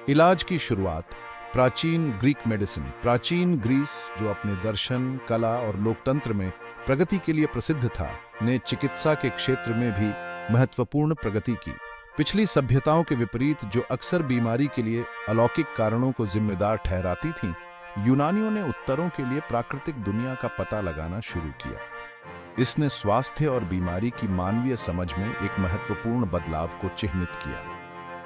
इलाज की शुरुआत प्राचीन ग्रीक मेडिसिन। प्राचीन ग्रीस, जो अपने दर्शन, कला और लोकतंत्र में प्रगति के लिए प्रसिद्ध था, ने चिकित्सा के क्षेत्र में भी महत्वपूर्ण प्रगति की। पिछली सभ्यताओं के विपरीत, जो अक्सर बीमारी के लिए अलौकिक कारणों को जिम्मेदार ठहराती थीं, यूनानियों ने उत्तरों के लिए प्राकृतिक दुनिया का पता लगाना शुरू किया। इसने स्वास्थ्य और बीमारी की मानवीय समझ में एक महत्वपूर्ण बदलाव को चिह्नित किया।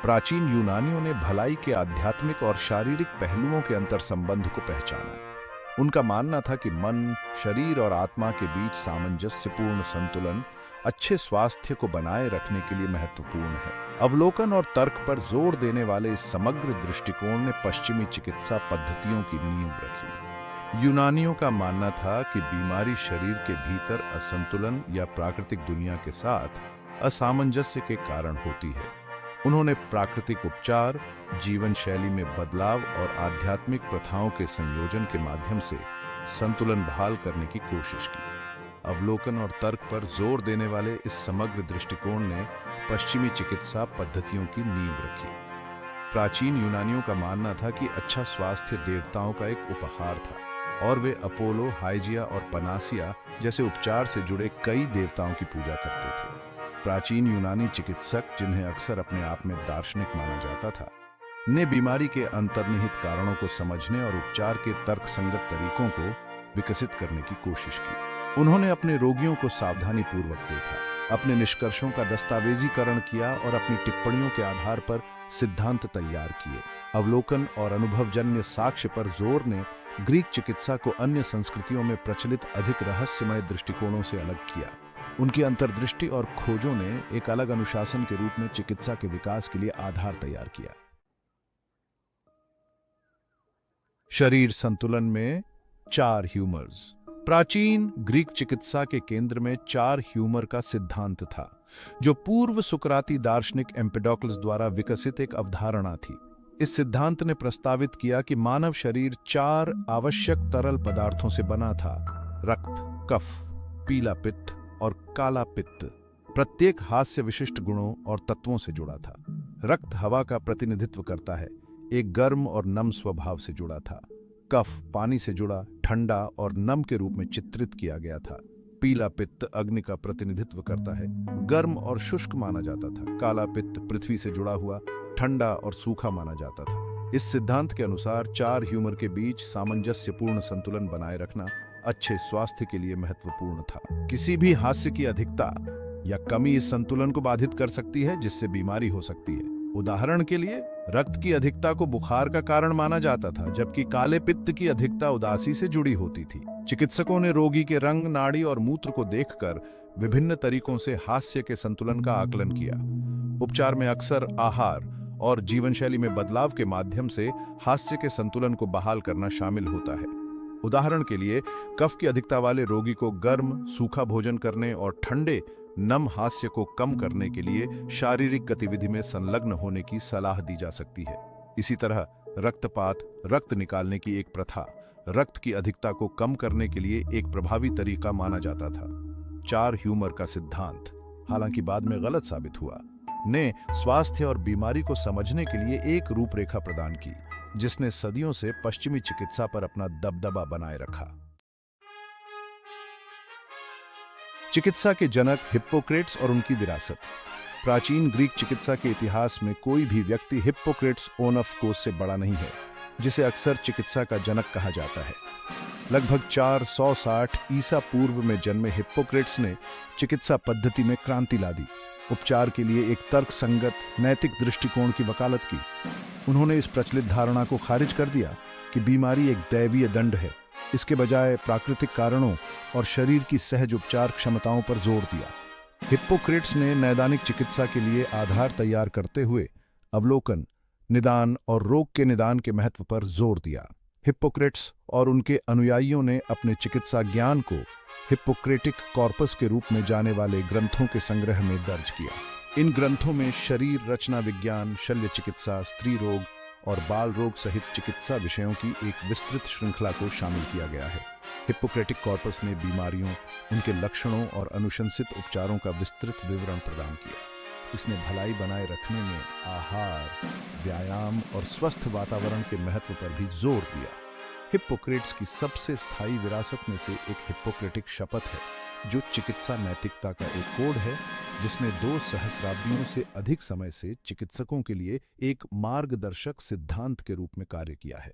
प्राचीन यूनानियों ने भलाई के आध्यात्मिक और शारीरिक पहलुओं के अंतर संबंध को पहचाना। उनका मानना था कि मन, शरीर और आत्मा के बीच सामंजस्यपूर्ण संतुलन अच्छे स्वास्थ्य को बनाए रखने के लिए महत्वपूर्ण है। अवलोकन और तर्क पर जोर देने वाले इस समग्र दृष्टिकोण ने पश्चिमी चिकित्सा पद्धतियों की नींव रखी। यूनानियों का मानना था कि बीमारी शरीर के भीतर असंतुलन या प्राकृतिक दुनिया के साथ असामंजस्य के कारण होती है। उन्होंने प्राकृतिक उपचार, जीवन शैली में बदलाव और आध्यात्मिक प्रथाओं के संयोजन के माध्यम से संतुलन बहाल करने की कोशिश की। अवलोकन और तर्क पर जोर देने वाले इस समग्र दृष्टिकोण ने पश्चिमी चिकित्सा पद्धतियों की नींव रखी। प्राचीन यूनानियों का मानना था कि अच्छा स्वास्थ्य देवताओं का एक उपहार था और वे अपोलो, हाइजिया और पनासिया जैसे उपचार से जुड़े कई देवताओं की पूजा करते थे। प्राचीन यूनानी चिकित्सक, जिन्हें अक्सर अपने आप में दार्शनिक माना जाता था, ने बीमारी के अंतर्निहित कारणों को समझने और उपचार के तर्कसंगत तरीकों को विकसित करने की कोशिश की। उन्होंने अपने रोगियों को सावधानीपूर्वक देखा, अपने निष्कर्षों का दस्तावेजीकरण किया और अपनी टिप्पणियों के आधार पर सिद्धांत तैयार किए। अवलोकन और अनुभवजन्य साक्ष्य पर जोर ने ग्रीक चिकित्सा को अन्य संस्कृतियों में प्रचलित अधिक रहस्यमय दृष्टिकोणों से अलग किया। उनकी अंतर्दृष्टि और खोजों ने एक अलग अनुशासन के रूप में चिकित्सा के विकास के लिए आधार तैयार किया। शरीर संतुलन में 4 ह्यूमर्स। प्राचीन ग्रीक चिकित्सा के केंद्र में 4 ह्यूमर का सिद्धांत था, जो पूर्व सुकराती दार्शनिक एम्पेडोक्लस द्वारा विकसित एक अवधारणा थी। इस सिद्धांत ने प्रस्तावित किया कि मानव शरीर 4 आवश्यक तरल पदार्थों से बना था: रक्त, कफ, पीला पित्त और काला पित्त। प्रत्येक हास्य विशिष्ट गुणों और तत्वों से जुड़ा था। रक्त हवा का प्रतिनिधित्व करता है, एक गर्म और नम स्वभाव से जुड़ा था। कफ पानी से जुड़ा, ठंडा और नम के रूप में चित्रित किया गया था। पीला पित्त अग्नि का प्रतिनिधित्व करता है, गर्म और शुष्क माना जाता था। काला पित्त पृथ्वी से जुड़ा हुआ, ठंडा और सूखा माना जाता था। इस सिद्धांत के अनुसार 4 ह्यूमर के बीच सामंजस्यपूर्ण संतुलन बनाए रखना अच्छे स्वास्थ्य के लिए महत्वपूर्ण था। किसी भी हास्य की अधिकता या कमी इस संतुलन को बाधित कर सकती है, जिससे बीमारी हो सकती है। उदाहरण के लिए, रक्त की अधिकता को बुखार का कारण माना जाता था, जबकि काले पित्त की अधिकता उदासी से जुड़ी होती थी। चिकित्सकों ने रोगी के रंग, नाड़ी और मूत्र को देखकर विभिन्न तरीकों से हास्य के संतुलन का आकलन किया। उपचार में अक्सर आहार और जीवनशैली में बदलाव के माध्यम से हास्य के संतुलन को बहाल करना शामिल होता है। उदाहरण के लिए, कफ की अधिकता वाले रोगी को गर्म, सूखा भोजन करने और ठंडे, नम हास्य को कम करने के लिए शारीरिक गतिविधि में संलग्न होने की सलाह दी जा सकती है। इसी तरह रक्तपात, रक्त निकालने की एक प्रथा, रक्त की अधिकता को कम करने के लिए एक प्रभावी तरीका माना जाता था। 4 ह्यूमर का सिद्धांत, हालांकि बाद में गलत साबित हुआ, ने स्वास्थ्य और बीमारी को समझने के लिए एक रूपरेखा प्रदान की, जिसने सदियों से पश्चिमी चिकित्सा पर अपना दबदबा बनाए रखा। चिकित्सा के जनक हिप्पोक्रेट्स और उनकी विरासत। प्राचीन ग्रीक चिकित्सा के इतिहास में कोई भी व्यक्ति हिप्पोक्रेट्स ओनफकोस से बड़ा नहीं है, जिसे अक्सर चिकित्सा का जनक कहा जाता है। लगभग 460 ईसा पूर्व में जन्मे हिप्पोक्रेट्स ने चिकित्सा पद्धति में क्रांति ला दी। उपचार के लिए एक तर्कसंगत, नैतिक दृष्टिकोण की वकालत की। उन्होंने इस प्रचलित धारणा को खारिज कर दिया कि बीमारी एक दैवीय दंड है। इसके बजाय प्राकृतिक कारणों और शरीर की सहज उपचार क्षमताओं पर जोर दिया। हिप्पोक्रेट्स ने नैदानिक चिकित्सा के लिए आधार तैयार करते हुए अवलोकन, निदान और रोग के निदान के महत्व पर जोर दिया। हिप्पोक्रेट्स और उनके अनुयायियों ने अपने चिकित्सा ज्ञान को हिप्पोक्रेटिक कॉर्पस के रूप में जाने वाले ग्रंथों के संग्रह में दर्ज किया। इन ग्रंथों में शरीर रचना विज्ञान, शल्य चिकित्सा, स्त्री रोग और बाल रोग सहित चिकित्सा विषयों की एक विस्तृत श्रृंखला को शामिल किया गया है। हिप्पोक्रेटिक कॉर्पस ने बीमारियों, उनके लक्षणों और अनुशंसित उपचारों का विस्तृत विवरण प्रदान किया। इसने भलाई बनाए रखने में आहार, व्यायाम और स्वस्थ वातावरण के महत्व पर भी जोर दिया। हिप्पोक्रेट्स की सबसे स्थायी विरासत में से एक हिप्पोक्रेटिक शपथ है, जो चिकित्सा नैतिकता का एक कोड है, जिसने 2 सहस्राब्दियों से अधिक समय से चिकित्सकों के लिए एक मार्गदर्शक सिद्धांत के रूप में कार्य किया है।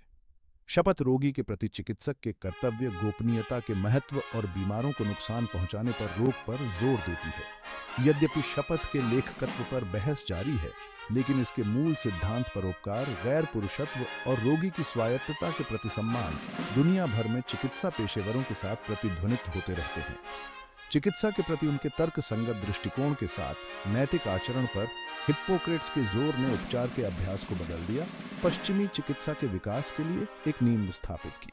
शपथ रोगी के प्रति चिकित्सक के कर्तव्य, गोपनीयता के महत्व और बीमारों को नुकसान पहुंचाने पर रोक पर जोर देती है। यद्यपि शपथ के लेखकत्व पर बहस जारी है, लेकिन इसके मूल सिद्धांत परोपकार, गैर पुरुषत्व और रोगी की स्वायत्तता के प्रति सम्मान दुनिया भर में चिकित्सा पेशेवरों के साथ प्रतिध्वनित होते रहते हैं। चिकित्सा के प्रति उनके तर्क संगत दृष्टिकोण के साथ नैतिक आचरण पर हिप्पोक्रेट्स के जोर ने उपचार के अभ्यास को बदल दिया, पश्चिमी चिकित्सा के विकास के लिए एक नींव स्थापित की।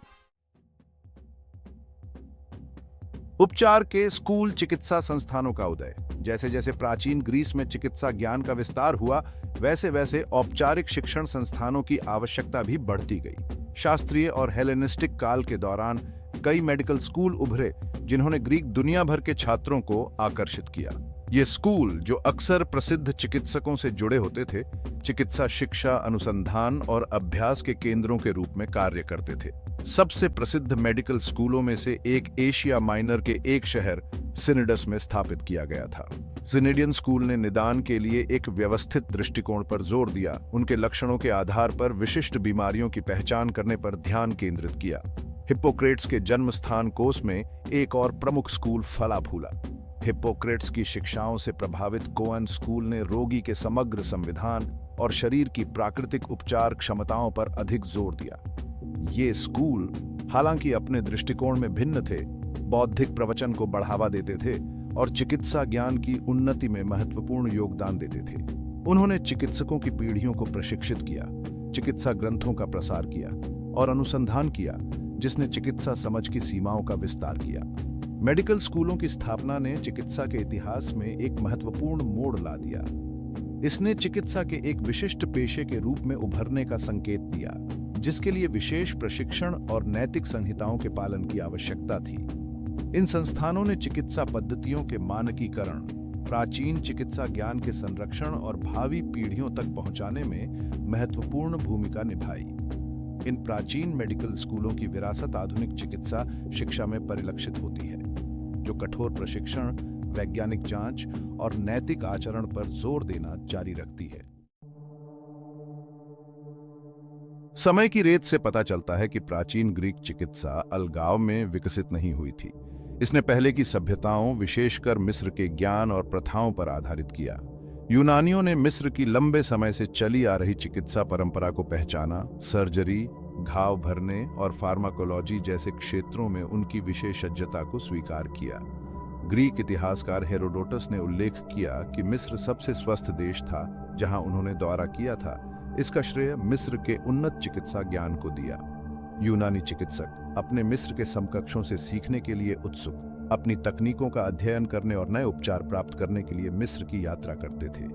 उपचार के स्कूल चिकित्सा संस्थानों का उदय। जैसे जैसे प्राचीन ग्रीस में चिकित्सा ज्ञान का विस्तार हुआ, वैसे वैसे औपचारिक शिक्षण संस्थानों की आवश्यकता भी बढ़ती गई। शास्त्रीय और हेलेनिस्टिक काल के दौरान कई मेडिकल स्कूल उभरे, जिन्होंने ग्रीक दुनिया भर के छात्रों को आकर्षित किया। ये स्कूल, जो अक्सर प्रसिद्ध चिकित्सकों से जुड़े होते थे, चिकित्सा शिक्षा, अनुसंधान और अभ्यास के केंद्रों के रूप में कार्य करते थे। सबसे प्रसिद्ध मेडिकल स्कूलों में से एक एशिया माइनर के एक शहर सिनिडस में स्थापित किया गया था। जिनेडियन स्कूल ने निदान के लिए एक व्यवस्थित दृष्टिकोण पर जोर दिया, उनके लक्षणों के आधार पर विशिष्ट बीमारियों की पहचान करने पर ध्यान केंद्रित किया। हिप्पोक्रेट्स के जन्म स्थान कोस में एक और प्रमुख स्कूल फला फूला। हिप्पोक्रेट्स की शिक्षाओं से प्रभावित कोअन स्कूल ने रोगी के समग्र संविधान और शरीर की प्राकृतिक उपचार क्षमताओं पर अधिक जोर दिया। ये स्कूल, हालांकि अपने दृष्टिकोण में भिन्न थे, बौद्धिक प्रवचन को बढ़ावा देते थे और चिकित्सा ज्ञान की उन्नति में महत्वपूर्ण योगदान देते थे। उन्होंने चिकित्सकों की पीढ़ियों को प्रशिक्षित किया, चिकित्सा ग्रंथों का प्रसार किया और अनुसंधान किया, जिसने चिकित्सा समझ की सीमाओं का विस्तार किया। मेडिकल स्कूलों की स्थापना ने चिकित्सा के इतिहास में एक महत्वपूर्ण मोड़ ला दिया। इसने चिकित्सा के एक विशिष्ट पेशे के रूप में उभरने का संकेत दिया, जिसके लिए विशेष प्रशिक्षण और नैतिक संहिताओं के पालन की आवश्यकता थी। इन संस्थानों ने चिकित्सा पद्धतियों के मानकीकरण, प्राचीन चिकित्सा ज्ञान के संरक्षण और भावी पीढ़ियों तक पहुंचाने में महत्वपूर्ण भूमिका निभाई। इन प्राचीन मेडिकल स्कूलों की विरासत आधुनिक चिकित्सा शिक्षा में परिलक्षित होती है, जो कठोर प्रशिक्षण, वैज्ञानिक जांच और नैतिक आचरण पर जोर देना जारी रखती है। समय की रेत से पता चलता है कि प्राचीन ग्रीक चिकित्सा अलगाव में विकसित नहीं हुई थी। इसने पहले की सभ्यताओं, विशेषकर मिस्र के ज्ञान और प्रथाओं पर आधारित किया। यूनानियों ने मिस्र की लंबे समय से चली आ रही चिकित्सा परंपरा को पहचाना, सर्जरी, घाव भरने और फार्माकोलॉजी जैसे क्षेत्रों में उनकी विशेषज्ञता को स्वीकार किया। ग्रीक इतिहासकार हेरोडोटस ने उल्लेख किया कि मिस्र सबसे स्वस्थ देश था जहां उन्होंने दौरा किया था। इसका श्रेय मिस्र के उन्नत चिकित्सा ज्ञान को दिया। यूनानी चिकित्सक अपने मिस्र के समकक्षों से सीखने के लिए उत्सुक, अपनी तकनीकों का अध्ययन करने और नए उपचार प्राप्त करने के लिए मिस्र की यात्रा करते थे।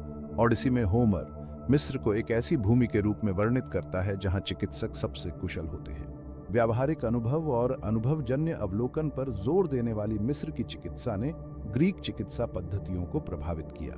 ओडिसी में होमर मिस्र को एक ऐसी भूमि के रूप में वर्णित करता है जहां चिकित्सक सबसे कुशल होते हैं। व्यावहारिक अनुभव और अनुभवजन्य अवलोकन पर जोर देने वाली मिस्र की चिकित्सा ने ग्रीक चिकित्सा पद्धतियों को प्रभावित किया।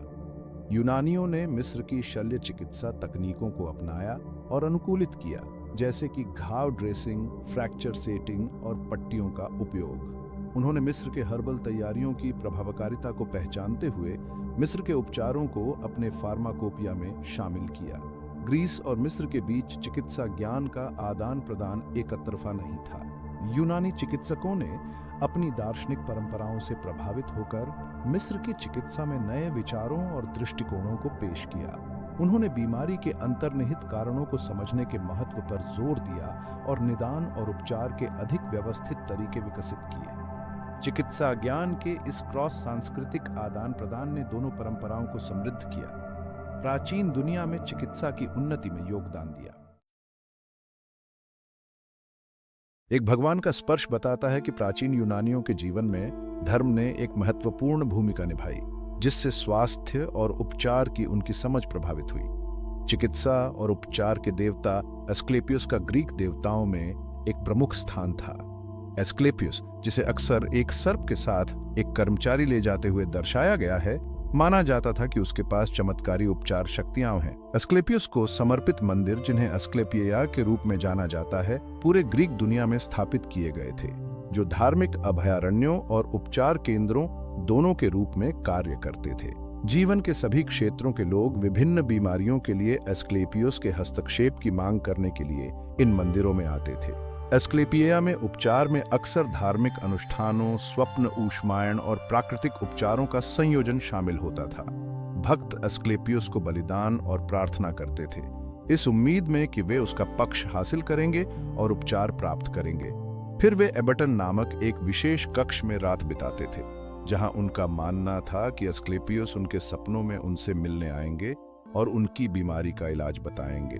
यूनानियों ने मिस्र की शल्य चिकित्सा तकनीकों को अपनाया और अनुकूलित किया, जैसे कि घाव ड्रेसिंग, फ्रैक्चर सेटिंग और पट्टियों का उपयोग। उन्होंने मिस्र के हर्बल तैयारियों की प्रभावकारिता को पहचानते हुए मिस्र के उपचारों को अपने फार्माकोपिया में शामिल किया। ग्रीस और मिस्र के बीच चिकित्सा ज्ञान का आदान प्रदान एकतरफा नहीं था। यूनानी चिकित्सकों ने अपनी दार्शनिक परंपराओं से प्रभावित होकर मिस्र की चिकित्सा में नए विचारों और दृष्टिकोणों को पेश किया। उन्होंने बीमारी के अंतर्निहित कारणों को समझने के महत्व पर जोर दिया और निदान और उपचार के अधिक व्यवस्थित तरीके विकसित किए। चिकित्सा ज्ञान के इस क्रॉस सांस्कृतिक आदान प्रदान ने दोनों परंपराओं को समृद्ध किया, प्राचीन दुनिया में चिकित्सा की उन्नति में योगदान दिया। एक भगवान का स्पर्श बताता है कि प्राचीन यूनानियों के जीवन में धर्म ने एक महत्वपूर्ण भूमिका निभाई, जिससे स्वास्थ्य और उपचार की उनकी समझ प्रभावित हुई। चिकित्सा और उपचार के देवता एस्क्लेपियस का ग्रीक देवताओं में एक प्रमुख स्थान था। एस्क्लेपियस, जिसे अक्सर एक सर्प के साथ एक कर्मचारी ले जाते हुए दर्शाया गया है, माना जाता था कि उसके पास चमत्कारी उपचार शक्तियां हैं। अस्क्लेपियस को समर्पित मंदिर, जिन्हें अस्क्लेपिया के रूप में जाना जाता है, पूरे ग्रीक दुनिया में स्थापित किए गए थे, जो धार्मिक अभयारण्यों और उपचार केंद्रों दोनों के रूप में कार्य करते थे। जीवन के सभी क्षेत्रों के लोग विभिन्न बीमारियों के लिए अस्क्लेपियस के हस्तक्षेप की मांग करने के लिए इन मंदिरों में आते थे। अस्क्लेपिया में उपचार में अक्सर धार्मिक अनुष्ठानों, स्वप्न ऊष्मायन और प्राकृतिक उपचारों का संयोजन शामिल होता था। भक्त अस्क्लेपियस को बलिदान और प्रार्थना करते थे, इस उम्मीद में कि वे उसका पक्ष हासिल करेंगे और उपचार प्राप्त करेंगे। फिर वे एबटन नामक एक विशेष कक्ष में रात बिताते थे, जहां उनका मानना था कि अस्क्लेपियस उनके सपनों में उनसे मिलने आएंगे और उनकी बीमारी का इलाज बताएंगे।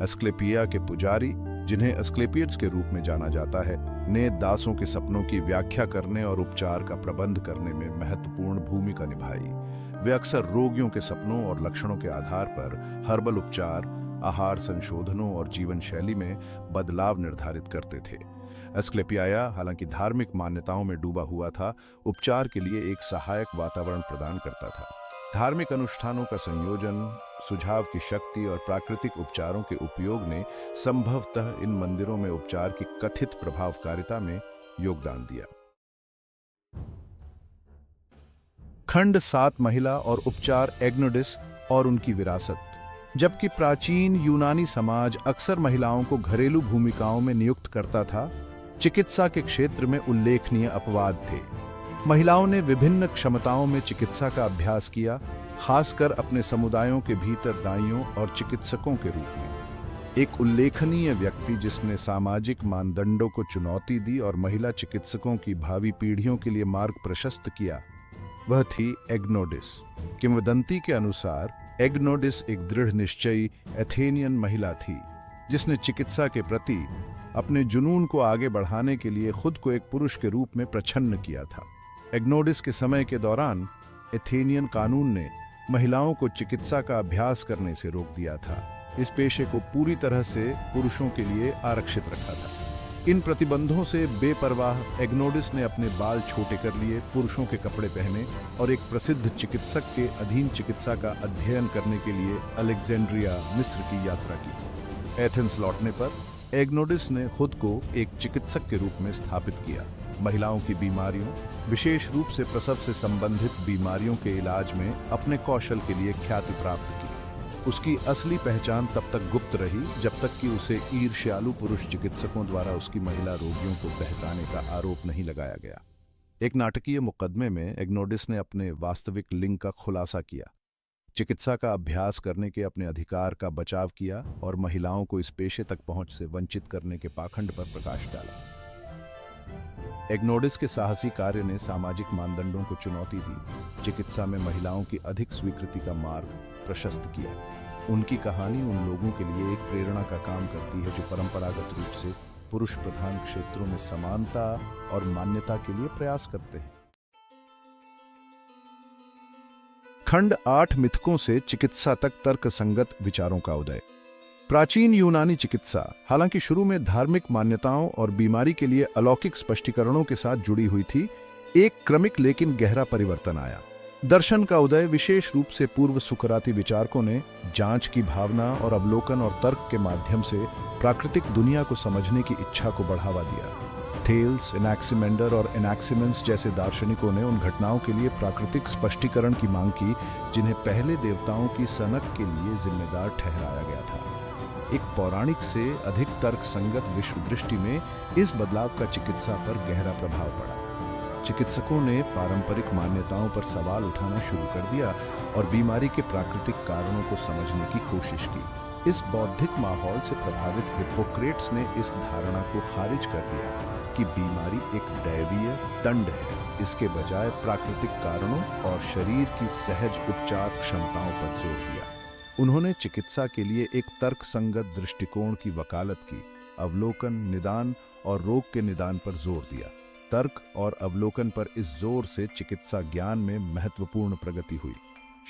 अस्क्लेपिया के पुजारी, जिन्हें अस्क्लेपियस के रूप में जाना जाता है, ने दासों के सपनों की व्याख्या करने और उपचार का प्रबंध करने में महत्वपूर्ण भूमिका निभाई। वे अक्सर रोगियों के सपनों और लक्षणों के आधार पर हर्बल उपचार, आहार संशोधनों और जीवन शैली में बदलाव निर्धारित करते थे। अस्क्लेपिया, हालांकि धार्मिक मान्यताओं में डूबा हुआ था, उपचार के लिए एक सहायक वातावरण प्रदान करता था। धार्मिक अनुष्ठानों का संयोजन, सुझाव की शक्ति और प्राकृतिक उपचारों के उपयोग ने संभवतः इन मंदिरों में उपचार की कथित प्रभावकारिता में योगदान दिया। खंड 7, महिला और उपचार, एग्नोडिस और उनकी विरासत। जबकि प्राचीन यूनानी समाज अक्सर महिलाओं को घरेलू भूमिकाओं में नियुक्त करता था, चिकित्सा के क्षेत्र में उल्लेखनीय अपवाद थे। महिलाओं ने विभिन्न क्षमताओं में चिकित्सा का अभ्यास किया, खासकर अपने समुदायों के भीतर दाइयों और चिकित्सकों के रूप में। एक उल्लेखनीय व्यक्ति जिसने सामाजिक मानदंडों को चुनौती दी और महिला चिकित्सकों की भावी पीढ़ियों के लिए मार्ग प्रशस्त किया, वह थी एग्नोडिस। किंवदंती के अनुसार एग्नोडिस एक दृढ़ निश्चयी एथेनियन महिला थी, जिसने चिकित्सा के प्रति अपने जुनून को आगे बढ़ाने के लिए खुद को एक पुरुष के रूप में प्रछन्न किया था। एग्नोडिस के समय के दौरान एथेनियन कानून ने महिलाओं को चिकित्सा का अभ्यास करने से रोक दिया था। इस पेशे को पूरी तरह से पुरुषों के लिए आरक्षित रखा था। इन प्रतिबंधों से बेपरवाह एग्नोडिस ने अपने बाल छोटे कर लिए, पुरुषों के कपड़े पहने और एक प्रसिद्ध चिकित्सक के अधीन चिकित्सा का अध्ययन करने के लिए अलेक्जेंड्रिया, मिस्र की यात्रा की। एथेंस लौटने पर एग्नोडिस ने खुद को एक चिकित्सक के रूप में स्थापित किया। महिलाओं की बीमारियों, विशेष रूप से प्रसव से संबंधित बीमारियों के इलाज में अपने कौशल के लिए ख्याति प्राप्त की। उसकी असली पहचान तब तक गुप्त रही जब तक कि उसे ईर्ष्यालु पुरुष चिकित्सकों द्वारा उसकी महिला रोगियों को बहकाने का आरोप नहीं लगाया गया। एक नाटकीय मुकदमे में एग्नोडिस ने अपने वास्तविक लिंग का खुलासा किया, चिकित्सा का अभ्यास करने के अपने अधिकार का बचाव किया और महिलाओं को इस पेशे तक पहुंच से वंचित करने के पाखंड पर प्रकाश डाला। एग्नोडिस के साहसी कार्य ने सामाजिक मानदंडों को चुनौती दी, चिकित्सा में महिलाओं की अधिक स्वीकृति का मार्ग प्रशस्त किया। उनकी कहानी उन लोगों के लिए एक प्रेरणा का काम करती है जो परंपरागत रूप से पुरुष प्रधान क्षेत्रों में समानता और मान्यता के लिए प्रयास करते हैं। खंड 8, मिथकों से चिकित्सा तक तर्कसंगत विचारों का उदय। प्राचीन यूनानी चिकित्सा, हालांकि शुरू में धार्मिक मान्यताओं और बीमारी के लिए अलौकिक स्पष्टीकरणों के साथ जुड़ी हुई थी, एक क्रमिक लेकिन गहरा परिवर्तन आया। दर्शन का उदय, विशेष रूप से पूर्व सुकराती विचारकों ने जांच की भावना और अवलोकन और तर्क के माध्यम से प्राकृतिक दुनिया को समझने की इच्छा को बढ़ावा दिया। थेल्स, एनाक्सिमेंडर और एनाक्सिमेंस जैसे दार्शनिकों ने उन घटनाओं के लिए प्राकृतिक स्पष्टीकरण की मांग की जिन्हें पहले देवताओं की सनक के लिए जिम्मेदार ठहराया गया था। एक पौराणिक से अधिक तर्क संगत विश्व दृष्टि में इस बदलाव का चिकित्सा पर गहरा प्रभाव पड़ा। चिकित्सकों ने पारंपरिक मान्यताओं पर सवाल उठाना शुरू कर दिया और बीमारी के प्राकृतिक कारणों को समझने की कोशिश की। इस बौद्धिक माहौल से प्रभावित हिप्पोक्रेट्स ने इस धारणा को खारिज कर दिया कि बीमारी एक दैवीय दंड है, इसके बजाय प्राकृतिक कारणों और शरीर की सहज उपचार क्षमताओं पर जोर दिया। उन्होंने चिकित्सा के लिए एक तर्कसंगत दृष्टिकोण की वकालत की, अवलोकन, निदान और रोग के निदान पर जोर दिया। तर्क और अवलोकन पर इस जोर से चिकित्सा ज्ञान में महत्वपूर्ण प्रगति हुई।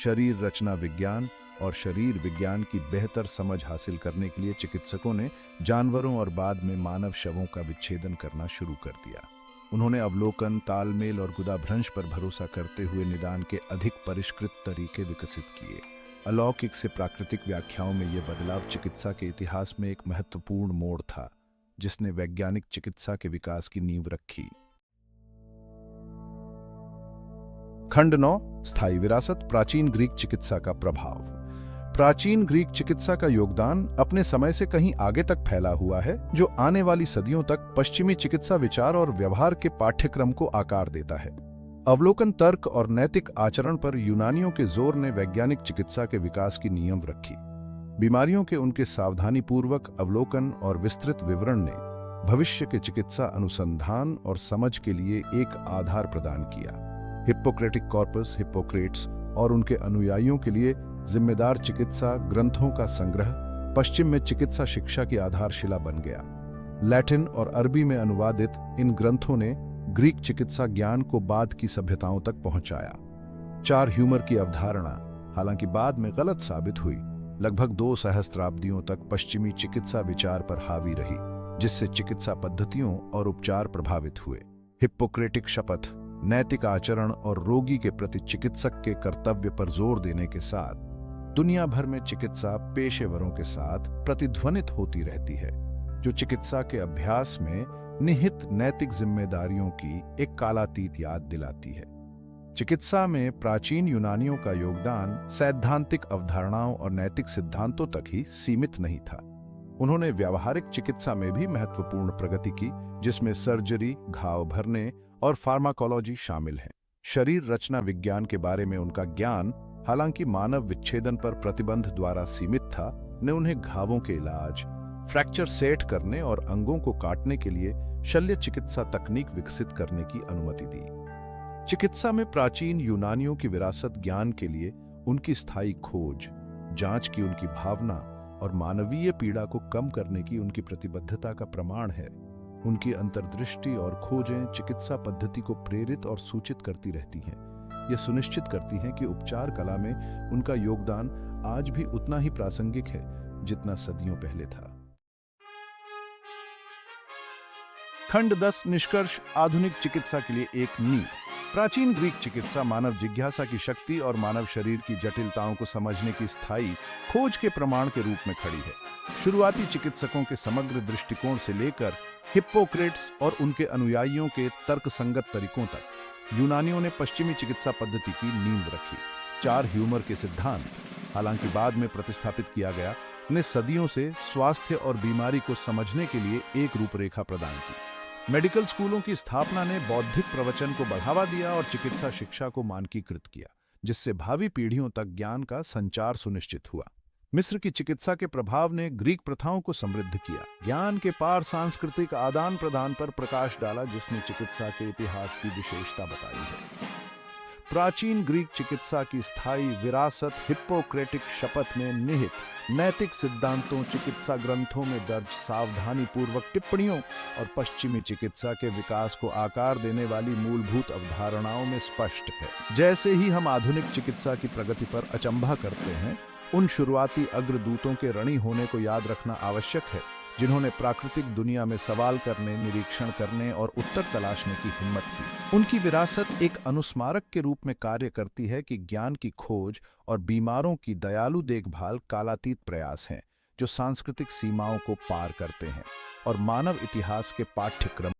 शरीर रचना विज्ञान और शरीर विज्ञान की बेहतर समझ हासिल करने के लिए चिकित्सकों ने जानवरों और बाद में मानव शवों का विच्छेदन करना शुरू कर दिया। उन्होंने अवलोकन, तालमेल और गुदाभ्रंश पर भरोसा करते हुए निदान के अधिक परिष्कृत तरीके विकसित किए। अलौकिक से प्राकृतिक व्याख्याओं में यह बदलाव चिकित्सा के इतिहास में एक महत्वपूर्ण मोड़ था, जिसने वैज्ञानिक चिकित्सा के विकास की नींव रखी। खंड 9, स्थायी विरासत, प्राचीन ग्रीक चिकित्सा का प्रभाव। प्राचीन ग्रीक चिकित्सा का योगदान अपने समय से कहीं आगे तक फैला हुआ है, जो आने वाली सदियों तक पश्चिमी चिकित्सा विचार और व्यवहार के पाठ्यक्रम को आकार देता है। अवलोकन, तर्क और नैतिक आचरण पर यूनानियों के जोर ने वैज्ञानिक चिकित्सा के विकास की नींव रखी। बीमारियों के उनके सावधानीपूर्वक अवलोकन और विस्तृत विवरण ने भविष्य के चिकित्सा अनुसंधान और समझ के लिए एक आधार प्रदान किया। हिप्पोक्रेटिक कॉर्पस, हिप्पोक्रेट्स और उनके अनुयायियों के लिए जिम्मेदार चिकित्सा ग्रंथों का संग्रह पश्चिम में चिकित्सा शिक्षा की आधारशिला बन गया। लैटिन और अरबी में अनुवादित इन ग्रंथों ने ग्रीक चिकित्सा ज्ञान को बाद की सभ्यताओं तक पहुंचाया। 4 ह्यूमर की अवधारणा, हालांकि बाद में गलत साबित हुई, लगभग 2 सहस्त्राब्दियों तक पश्चिमी चिकित्सा विचार पर हावी रही, जिससे चिकित्सा पद्धतियों और उपचार प्रभावित हुए। हिप्पोक्रेटिक शपथ नैतिक आचरण और रोगी के प्रति चिकित्सक के कर्तव्य पर जोर देने के साथ दुनिया भर में चिकित्सा पेशेवरों के साथ प्रतिध्वनित होती रहती है, जो चिकित्सा के अभ्यास में निहित नैतिक जिम्मेदारियों की एक कालातीत याद दिलाती है। चिकित्सा में प्राचीन यूनानियों का योगदान सैद्धांतिक अवधारणाओं और नैतिक सिद्धांतों तक ही सीमित नहीं था। उन्होंने व्यावहारिक चिकित्सा में भी महत्वपूर्ण प्रगति की, जिसमें सर्जरी, घाव भरने और फार्माकोलॉजी शामिल हैं। शरीर रचना विज्ञान के बारे में उनका ज्ञान, हालांकि मानव विच्छेदन पर प्रतिबंध द्वारा सीमित था, ने उन्हें घावों के इलाज, फ्रैक्चर सेट करने और अंगों को काटने के लिए शल्य चिकित्सा तकनीक विकसित करने की अनुमति दी। चिकित्सा में प्राचीन यूनानियों की विरासत ज्ञान के लिए उनकी स्थायी खोज, जांच की उनकी भावना और मानवीय पीड़ा को कम करने की उनकी प्रतिबद्धता का प्रमाण है। उनकी अंतर्दृष्टि और खोजें चिकित्सा पद्धति को प्रेरित और सूचित करती रहती हैं। यह सुनिश्चित करती हैं कि उपचार कला में उनका योगदान आज भी उतना ही प्रासंगिक है जितना सदियों पहले था। खंड 10, निष्कर्ष, आधुनिक चिकित्सा के लिए एक नींव। प्राचीन ग्रीक चिकित्सा मानव जिज्ञासा की शक्ति और मानव शरीर की जटिलताओं को समझने की स्थायी खोज के प्रमाण के रूप में खड़ी है। शुरुआती चिकित्सकों के समग्र दृष्टिकोण से लेकर हिप्पोक्रेट्स और उनके अनुयायियों के तर्कसंगत तरीकों तक यूनानियों ने पश्चिमी चिकित्सा पद्धति की नींव रखी। 4 ह्यूमर के सिद्धांत, हालांकि बाद में प्रतिस्थापित किया गया, ने सदियों से स्वास्थ्य और बीमारी को समझने के लिए एक रूपरेखा प्रदान की। मेडिकल स्कूलों की स्थापना ने बौद्धिक प्रवचन को बढ़ावा दिया और चिकित्सा शिक्षा को मानकीकृत किया, जिससे भावी पीढ़ियों तक ज्ञान का संचार सुनिश्चित हुआ। मिस्र की चिकित्सा के प्रभाव ने ग्रीक प्रथाओं को समृद्ध किया, ज्ञान के पार सांस्कृतिक आदान प्रदान पर प्रकाश डाला, जिसने चिकित्सा के इतिहास की विशेषता बताई है। प्राचीन ग्रीक चिकित्सा की स्थायी विरासत हिप्पोक्रेटिक शपथ में निहित नैतिक सिद्धांतों, चिकित्सा ग्रंथों में दर्ज सावधानीपूर्वक टिप्पणियों और पश्चिमी चिकित्सा के विकास को आकार देने वाली मूलभूत अवधारणाओं में स्पष्ट है। जैसे ही हम आधुनिक चिकित्सा की प्रगति पर अचंभा करते हैं, उन शुरुआती अग्रदूतों के ऋणी होने को याद रखना आवश्यक है, जिन्होंने प्राकृतिक दुनिया में सवाल करने, निरीक्षण करने और उत्तर तलाशने की हिम्मत की। उनकी विरासत एक अनुस्मारक के रूप में कार्य करती है कि ज्ञान की खोज और बीमारों की दयालु देखभाल कालातीत प्रयास हैं, जो सांस्कृतिक सीमाओं को पार करते हैं और मानव इतिहास के पाठ्यक्रम